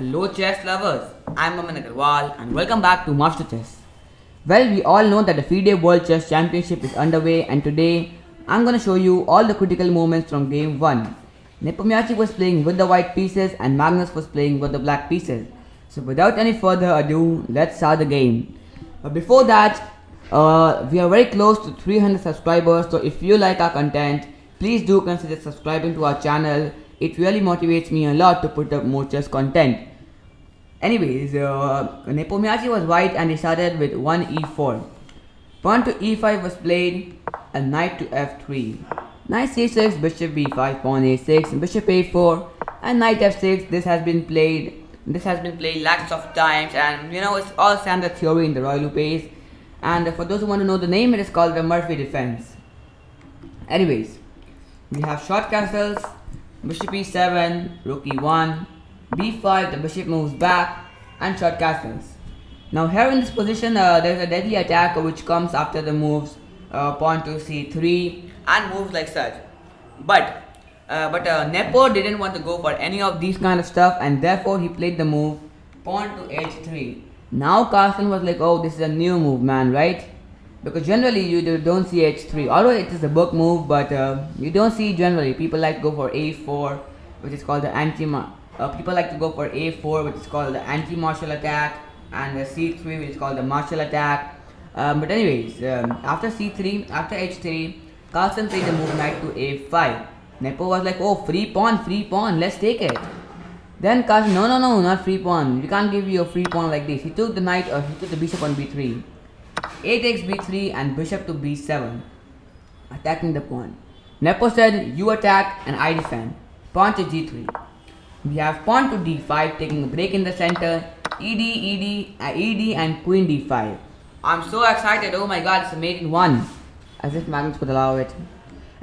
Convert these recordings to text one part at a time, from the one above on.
Hello chess lovers, I'm Aman Agarwal and welcome back to Master Chess. Well, we all know that the FIDE World Chess Championship is underway and today I'm gonna show you all the critical moments from game 1. Nepo was playing with the white pieces and Magnus was playing with the black pieces. So without any further ado, let's start the game. But before that, we are very close to 300 subscribers, so if you like our content, please do consider subscribing to our channel. It really motivates me a lot to put up more chess content. Anyways, Nepo was white and he started with 1 e4. Pawn to e5 was played and knight to f3. Knight c6, bishop b5, pawn a6, bishop a4 and knight f6. This has been played lots of times, and you know it's all standard theory in the Royal Lupes. And for those who want to know the name, it is called the Murphy defense. Anyways, we have short castles, bishop e7, rook e1, b5, the bishop moves back, and short castles. Now here in this position, there is a deadly attack which comes after the moves pawn to c3 and moves like such. But Nepo didn't want to go for any of these kind of stuff, and therefore he played the move pawn to h3. Now Carlsen was like, oh, this is a new move, man, right? Because generally you don't see h3, although it is a book move, but you don't see generally. People like to go for a4, which is called the people like to go for a4, which is called the anti-martial attack, and the c3, which is called the martial attack. But anyways, after after h3, Carlsen played the move knight to a5. Nepo was like, oh, free pawn, let's take it. Then Carlsen, no, not free pawn. We can't give you a free pawn like this. He took the knight, he took the bishop on b3. A takes b3 and bishop to b7, attacking the pawn. Nepo said, you attack and I defend. Pawn to g3. We have pawn to d5, taking a break in the center. ED and queen d5. I'm so excited, oh my god, it's a mate in one. As if Magnus would allow it.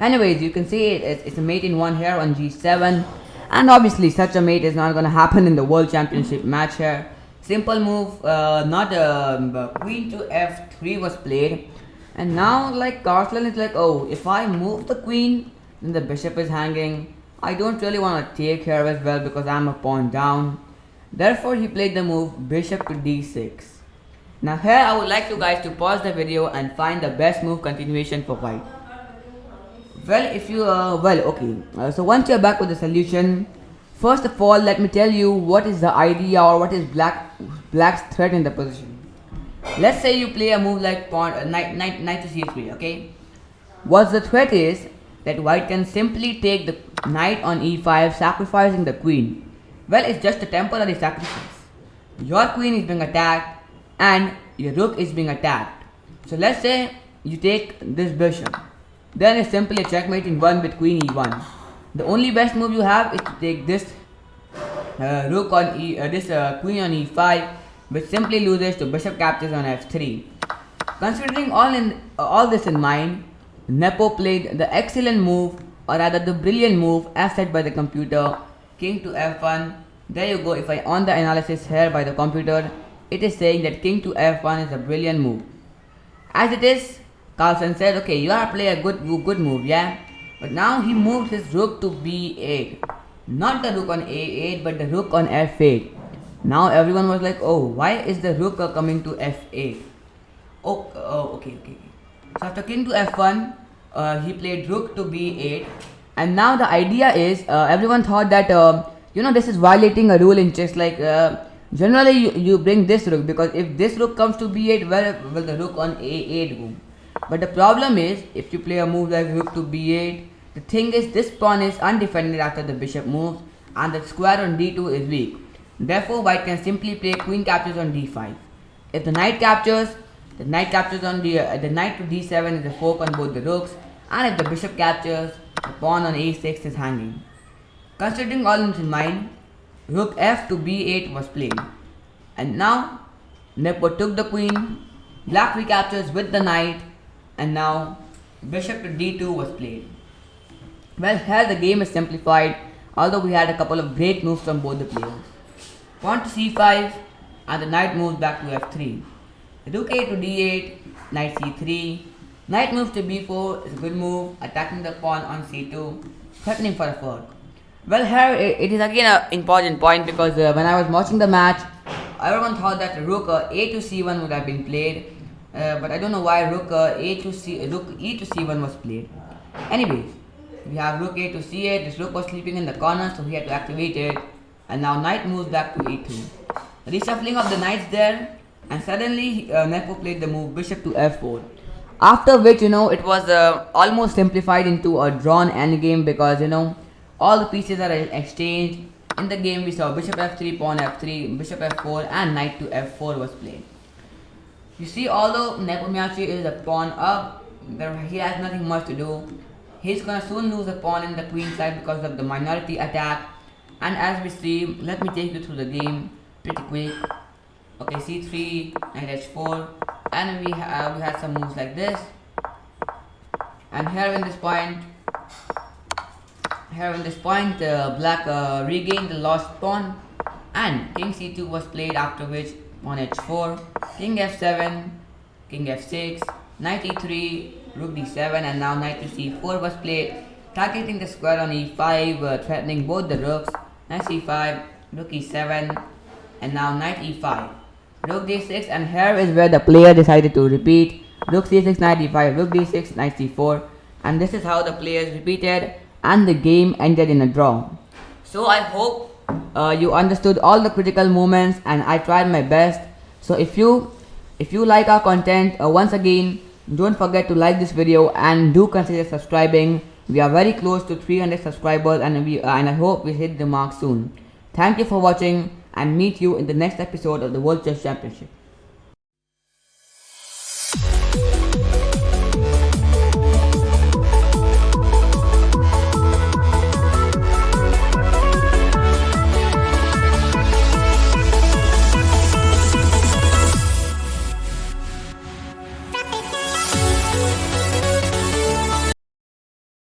Anyways, you can see it's a mate in one here on g7. And obviously such a mate is not going to happen in the World Championship match here. Simple move, queen to f3 was played. And now like Carlsen is like, oh, if I move the queen, then the bishop is hanging. I don't really want to take here as well because I'm a pawn down. Therefore he played the move bishop to d6. Now here I would like you guys to pause the video and find the best move continuation for white. Well, if you, so once you're back with the solution, first of all, let me tell you what is the idea or what is black's threat in the position. Let's say you play a move like pawn, knight to c3, okay? What the threat is that white can simply take the knight on e5, sacrificing the queen. Well, it's just a temporary sacrifice. Your queen is being attacked and your rook is being attacked. So let's say you take this bishop. Then it's simply a checkmate in one with queen e1. The only best move you have is to take this queen on e5, which simply loses to bishop captures on f3. Considering all this in mind, Nepo played the excellent move, or rather the brilliant move as said by the computer, king to f1. There you go. If I on the analysis here by the computer, it is saying that king to f1 is a brilliant move. As it is, Carlsen said, okay, you are playing a good move, yeah? But now he moved his rook to b8. Not the rook on a8, but the rook on f8. Now everyone was like, oh, why is the rook coming to f8? Okay. So after king to f1, he played rook to b8. And now the idea is, everyone thought that, this is violating a rule in chess. Like, generally you bring this rook, because if this rook comes to b8, where will the rook on a8 go? But the problem is, if you play a move like rook to b8, the thing is this pawn is undefended after the bishop moves and the square on d2 is weak. Therefore, white can simply play queen captures on d5. If the knight captures, the knight to d7 is a fork on both the rooks, and if the bishop captures, the pawn on a6 is hanging. Considering all this in mind, rook f to b8 was played. And now, Nepo took the queen, black recaptures with the knight, and now bishop to d2 was played. Well, here the game is simplified, although we had a couple of great moves from both the players. Pawn to c5 and the knight moves back to f3. Rook a to d8, knight c3, knight moves to b4 is a good move, attacking the pawn on c2, threatening for a fork. Well, here it is again an important point because when I was watching the match, everyone thought that rook a to c1 would have been played, but I don't know why rook rook e to c1 was played. Anyways, we have rook a to c8. This rook was sleeping in the corner, so he had to activate it, and now knight moves back to e2. Reshuffling of the knights there, and suddenly Nepo played the move bishop to f4. After which, it was almost simplified into a drawn endgame because, all the pieces are exchanged. In the game, we saw bishop f3, pawn f3, bishop f4, and knight to f4 was played. You see, although Nepomniachtchi is a pawn up, he has nothing much to do. He's gonna soon lose a pawn in the queen side because of the minority attack. And as we see, let me take you through the game pretty quick. Okay, c3, knight h4, and we had some moves like this. And here in this point, black regained the lost pawn, and king c2 was played, after which pawn h4, king f7, king f6, knight e3, rook d7, and now knight to c4 was played, targeting the square on e5, threatening both the rooks. Knight c5, rook e7, and now knight e5, rook d6, and here is where the player decided to repeat. Rook c6, knight e5, rook d6, knight c4, and this is how the players repeated, and the game ended in a draw. So I hope you understood all the critical moments, and I tried my best. So if you like our content, once again, don't forget to like this video and do consider subscribing. We are very close to 300 subscribers, and I hope we hit the mark soon. Thank you for watching, and meet you in the next episode of the World Chess Championship. We'll be right back.